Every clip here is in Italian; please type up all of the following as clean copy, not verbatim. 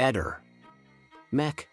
Eder. Mac.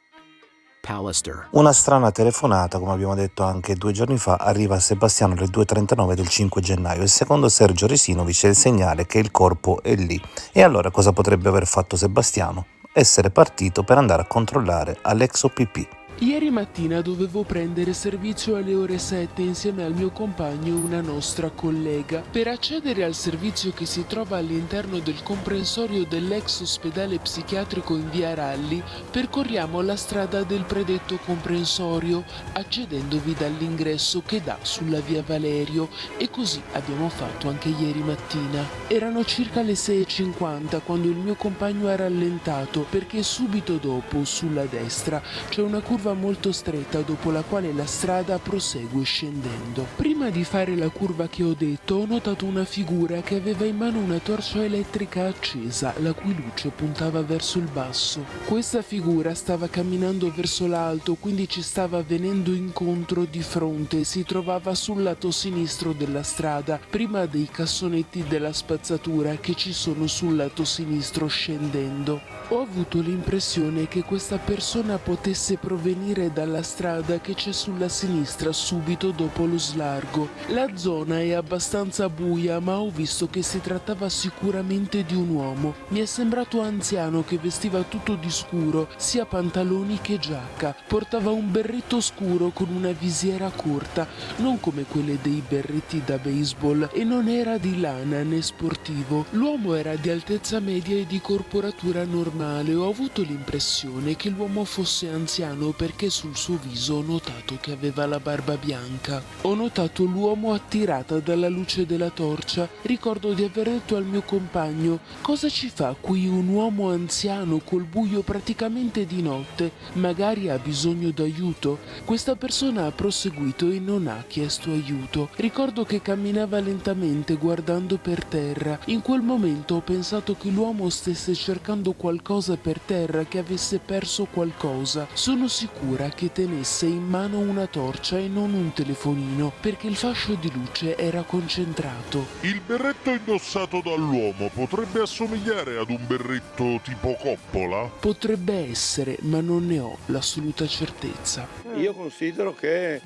Pallister. Una strana telefonata, come abbiamo detto anche 2 giorni fa, arriva a Sebastiano alle 2:39 del 5 gennaio e secondo Sergio Resinovic è il segnale che il corpo è lì. E allora cosa potrebbe aver fatto Sebastiano? Essere partito per andare a controllare all'ex OPP. Ieri mattina dovevo prendere servizio alle ore 7 insieme al mio compagno e una nostra collega. Per accedere al servizio che si trova all'interno del comprensorio dell'ex ospedale psichiatrico in via Ralli, percorriamo la strada del predetto comprensorio, accedendovi dall'ingresso che dà sulla via Valerio, e così abbiamo fatto anche ieri mattina. Erano circa le 6:50 quando il mio compagno ha rallentato perché subito dopo, sulla destra, c'è una curva molto stretta dopo la quale la strada prosegue scendendo. Prima di fare la curva che ho detto ho notato una figura che aveva in mano una torcia elettrica accesa, la cui luce puntava verso il basso. Questa figura stava camminando verso l'alto, quindi ci stava venendo incontro di fronte. Si trovava sul lato sinistro della strada, prima dei cassonetti della spazzatura che ci sono sul lato sinistro scendendo. Ho avuto l'impressione che questa persona potesse provenire dalla strada che c'è sulla sinistra subito dopo lo slargo. La zona è abbastanza buia, ma ho visto che si trattava sicuramente di un uomo. Mi è sembrato anziano che vestiva tutto di scuro, sia pantaloni che giacca. Portava un berretto scuro con una visiera corta, non come quelle dei berretti da baseball, e non era di lana né sportivo. L'uomo era di altezza media e di corporatura normale. Ho avuto l'impressione che l'uomo fosse anziano perché sul suo viso ho notato che aveva la barba bianca. Ho notato l'uomo attirata dalla luce della torcia. Ricordo di aver detto al mio compagno: cosa ci fa qui un uomo anziano col buio praticamente di notte? Magari ha bisogno d'aiuto? Questa persona ha proseguito e non ha chiesto aiuto. Ricordo che camminava lentamente guardando per terra. In quel momento ho pensato che l'uomo stesse cercando qualcosa per terra, che avesse perso qualcosa. Sono sicura che tenesse in mano una torcia e non un telefonino, perché il fascio di luce era concentrato. Il berretto indossato dall'uomo potrebbe assomigliare ad un berretto tipo Coppola? Potrebbe essere, ma non ne ho l'assoluta certezza. Io considero che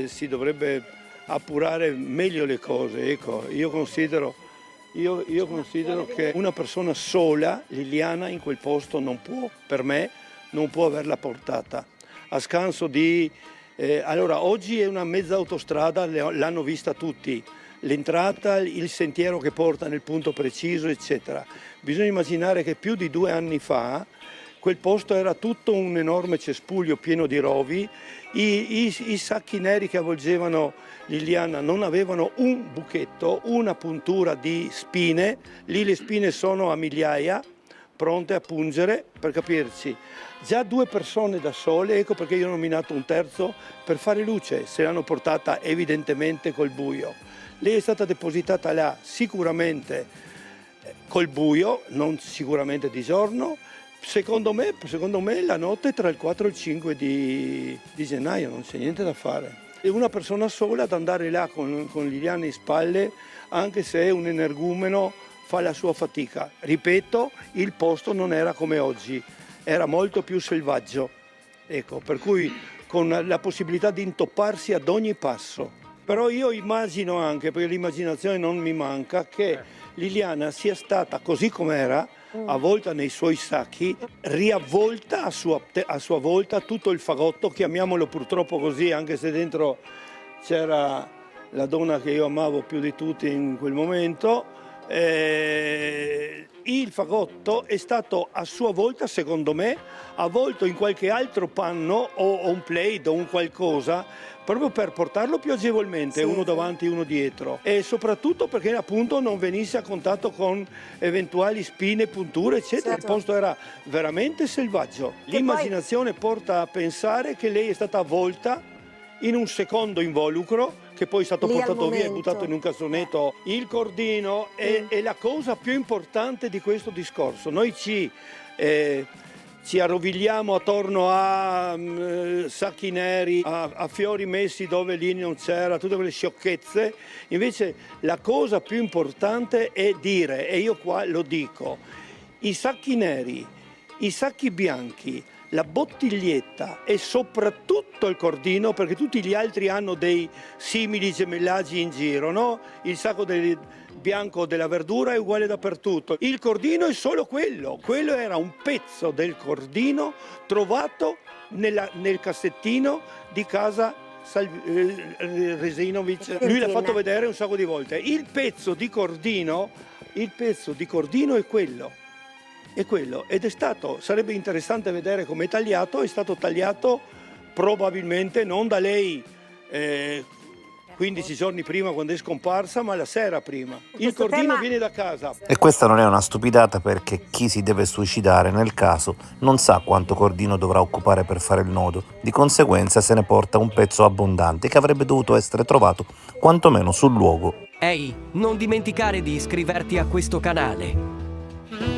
si dovrebbe appurare meglio le cose, ecco. Io considero che una persona sola, Liliana, in quel posto non può, per me, non può averla portata. A scanso di... allora, oggi è una mezza autostrada, l'hanno vista tutti. L'entrata, il sentiero che porta nel punto preciso, eccetera. Bisogna immaginare che più di 2 anni fa quel posto era tutto un enorme cespuglio pieno di rovi. I sacchi neri che avvolgevano Liliana non avevano un buchetto, una puntura di spine. Lì le spine sono a migliaia, pronte a pungere, per capirci. Già 2 persone da sole, ecco perché io ho nominato un terzo, per fare luce. Se l'hanno portata evidentemente col buio. Lei è stata depositata là sicuramente col buio, non sicuramente di giorno. Secondo me la notte tra il 4 e il 5 di gennaio, non c'è niente da fare. È una persona sola ad andare là con Liliana in spalle, anche se è un energumeno, fa la sua fatica. Ripeto, il posto non era come oggi, era molto più selvaggio. Ecco, per cui con la possibilità di intopparsi ad ogni passo. Però io immagino anche, perché l'immaginazione non mi manca, che Liliana sia stata così com'era, avvolta nei suoi sacchi, riavvolta a sua volta tutto il fagotto, chiamiamolo purtroppo così, anche se dentro c'era la donna che io amavo più di tutti in quel momento. Il fagotto è stato a sua volta, secondo me, avvolto in qualche altro panno o un plaid o un qualcosa, proprio per portarlo più agevolmente, uno davanti e uno dietro, e soprattutto perché appunto non venisse a contatto con eventuali spine, punture, eccetera. Il posto era veramente selvaggio. L'immaginazione porta a pensare che lei è stata avvolta in un secondo involucro, che poi è stato portato via e buttato in un cassonetto. Il cordino è la cosa più importante di questo discorso. Noi ci arrovigliamo attorno a sacchi neri, a fiori messi dove lì non c'era, tutte quelle sciocchezze. Invece la cosa più importante è dire, e io qua lo dico, i sacchi neri i sacchi bianchi, la bottiglietta e soprattutto il cordino, perché tutti gli altri hanno dei simili gemellaggi in giro, no? Il sacco bianco della verdura è uguale dappertutto. Il cordino è solo quello. Quello era un pezzo del cordino trovato nel cassettino di casa Resinovic. Lui l'ha fatto vedere un sacco di volte. Il pezzo di cordino è quello. Ed sarebbe interessante vedere come è tagliato. È stato tagliato probabilmente non da lei 15 giorni prima, quando è scomparsa, ma la sera prima. Il cordino viene da casa. E questa non è una stupidata, perché chi si deve suicidare nel caso non sa quanto cordino dovrà occupare per fare il nodo, di conseguenza se ne porta un pezzo abbondante che avrebbe dovuto essere trovato quantomeno sul luogo. Ehi, non dimenticare di iscriverti a questo canale.